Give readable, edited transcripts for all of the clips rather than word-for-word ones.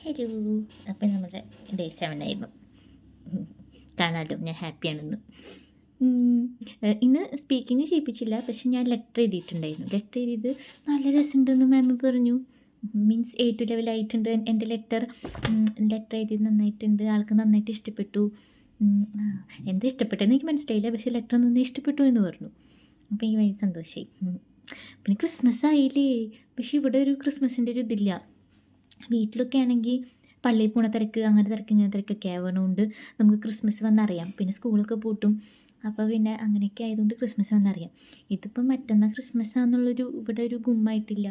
Hello. അപ്പം നമ്മുടെ day 7 ആയിരുന്നു. കാണാമല്ലോ ഞാൻ ഹാപ്പിയാണെന്ന്. ഇന്ന് സ്പീക്കിങ് ചെയ്യിപ്പിച്ചില്ല, പക്ഷെ ഞാൻ ലെറ്റർ എഴുതിയിട്ടുണ്ടായിരുന്നു. ലെറ്റർ എഴുതിയത് നല്ല രസമുണ്ടെന്ന് മാം പറഞ്ഞു. മീൻസ് A2 ലെവലായിട്ടുണ്ട് എൻ്റെ ലെറ്റർ. ലെറ്റർ എഴുതിയത് നന്നായിട്ടുണ്ട്, ആൾക്ക് നന്നായിട്ട് ഇഷ്ടപ്പെട്ടു. എന്താ ഇഷ്ടപ്പെട്ടതെന്ന് എനിക്ക് മനസ്സിലായില്ല, പക്ഷേ ലെറ്റർ നന്നായി ഇഷ്ടപ്പെട്ടു എന്ന് പറഞ്ഞു. അപ്പോൾ എനിക്ക് ഭയങ്കര സന്തോഷമായി. പിന്നെ ക്രിസ്മസ് ആയില്ലേ, പക്ഷേ ഇവിടെ ഒരു ക്രിസ്മസിൻ്റെ ഒരു ഇതില്ല. വീട്ടിലൊക്കെ ആണെങ്കിൽ പള്ളിയിൽ പോണ തിരക്ക്, അങ്ങനെ തിരക്ക് ഇങ്ങനെ തിരക്കൊക്കെ ആവണോണ്ട് നമുക്ക് ക്രിസ്മസ് വന്നറിയാം. പിന്നെ സ്കൂളൊക്കെ പൂട്ടും, അപ്പോൾ പിന്നെ അങ്ങനെയൊക്കെ ആയതുകൊണ്ട് ക്രിസ്മസ് വന്നറിയാം. ഇതിപ്പം മറ്റന്നാൾ ക്രിസ്മസ് ആണെന്നുള്ളൊരു ഇവിടെ ഒരു ഗുമ്മായിട്ടില്ല.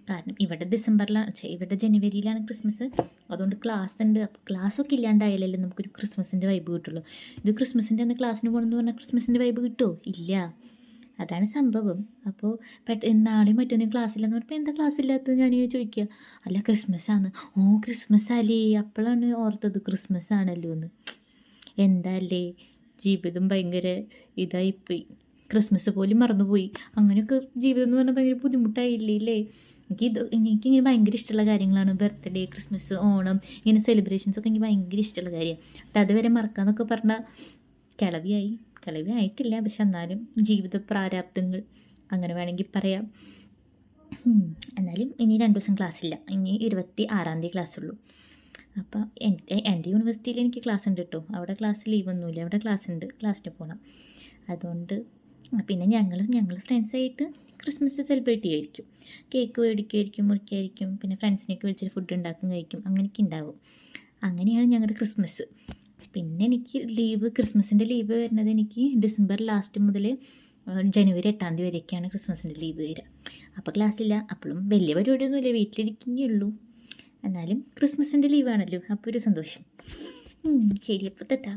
കാരണം ഇവിടെ ഡിസംബറിലാണ്, ഇവിടെ ജനുവരിയിലാണ് ക്രിസ്മസ്. അതുകൊണ്ട് ക്ലാസ് ഉണ്ട്. അപ്പോൾ ക്ലാസ്സൊക്കെ ഇല്ലാണ്ടായാലല്ലേ നമുക്കൊരു ക്രിസ്മസിൻ്റെ വൈബ് കിട്ടുള്ളൂ. ഇത് ക്രിസ്മസിൻ്റെ അന്ന് ക്ലാസ്സിന് പോകണമെന്ന് പറഞ്ഞാൽ ക്രിസ്മസിൻ്റെ വൈബ് കിട്ടുമോ? ഇല്ല. അതാണ് സംഭവം. അപ്പോൾ നാളെയും മറ്റൊന്നും ക്ലാസ്സില്ലെന്ന് പറഞ്ഞപ്പോൾ എന്താ ക്ലാസ് ഇല്ലാത്തത് ഞാനിങ്ങനെ ചോദിക്കുക. അല്ല ക്രിസ്മസ് ആണ്. ഓ ക്രിസ്മസ് അല്ലേ, അപ്പോഴാണ് ഓർത്തത് ക്രിസ്മസ് ആണല്ലോ എന്ന്. എന്താ അല്ലേ, ജീവിതം ഭയങ്കര ഇതായിപ്പോയി. ക്രിസ്മസ് പോലും മറന്നുപോയി. അങ്ങനെയൊക്കെ ജീവിതം എന്ന് പറഞ്ഞാൽ ഭയങ്കര ബുദ്ധിമുട്ടായില്ലേ അല്ലേ. എനിക്കിങ്ങനെ ഭയങ്കര ഇഷ്ടമുള്ള കാര്യങ്ങളാണ് ബർത്ത്ഡേ, ക്രിസ്മസ്, ഓണം, ഇങ്ങനെ സെലിബ്രേഷൻസൊക്കെ എനിക്ക് ഭയങ്കര ഇഷ്ടമുള്ള കാര്യമാണ്. എന്നിട്ട് അതുവരെ മറക്കാമെന്നൊക്കെ പറഞ്ഞാൽ കിളവിയായിട്ടില്ല, പക്ഷെ എന്നാലും ജീവിത പ്രാരാബ്ദങ്ങൾ അങ്ങനെ വേണമെങ്കിൽ പറയാം. എന്നാലും ഇനി 2 ദിവസം ക്ലാസ്സില്ല. ഇനി 26-ാം തീയതി ക്ലാസ്സുള്ളൂ. അപ്പോൾ എൻ്റെ യൂണിവേഴ്സിറ്റിയിൽ എനിക്ക് ക്ലാസ് ഉണ്ട് കേട്ടോ. അവിടെ ക്ലാസ് ലീവൊന്നുമില്ല, അവിടെ ക്ലാസ് ഉണ്ട്, ക്ലാസ്സിന് പോകണം. അതുകൊണ്ട് പിന്നെ ഞങ്ങൾ ഫ്രണ്ട്സായിട്ട് ക്രിസ്മസ് സെലിബ്രേറ്റ് ചെയ്യുമായിരിക്കും. കേക്ക് മേടിക്കുമായിരിക്കും, മുറിക്കുമായിരിക്കും, പിന്നെ ഫ്രണ്ട്സിനെയൊക്കെ വിളിച്ചിട്ട് ഫുഡ് ഉണ്ടാക്കും, കഴിക്കും, അങ്ങനെയൊക്കെ ഉണ്ടാവും. അങ്ങനെയാണ് ഞങ്ങളുടെ ക്രിസ്മസ്. പിന്നെ എനിക്ക് ക്രിസ്മസിൻ്റെ ലീവ് വരുന്നത് എനിക്ക് ഡിസംബർ ലാസ്റ്റ് മുതൽ ജനുവരി 8-ാം തീയതി വരെയൊക്കെയാണ് ക്രിസ്മസിൻ്റെ ലീവ് വരിക. അപ്പോൾ ക്ലാസ്സില്ല. അപ്പോഴും വലിയ പരിപാടിയൊന്നുമില്ല, വീട്ടിലിരിക്കുന്നേ ഉള്ളൂ. എന്നാലും ക്രിസ്മസിൻ്റെ ലീവാണല്ലോ, അപ്പോൾ ഒരു സന്തോഷം. ശരി, അപ്പോൾ തെറ്റാ.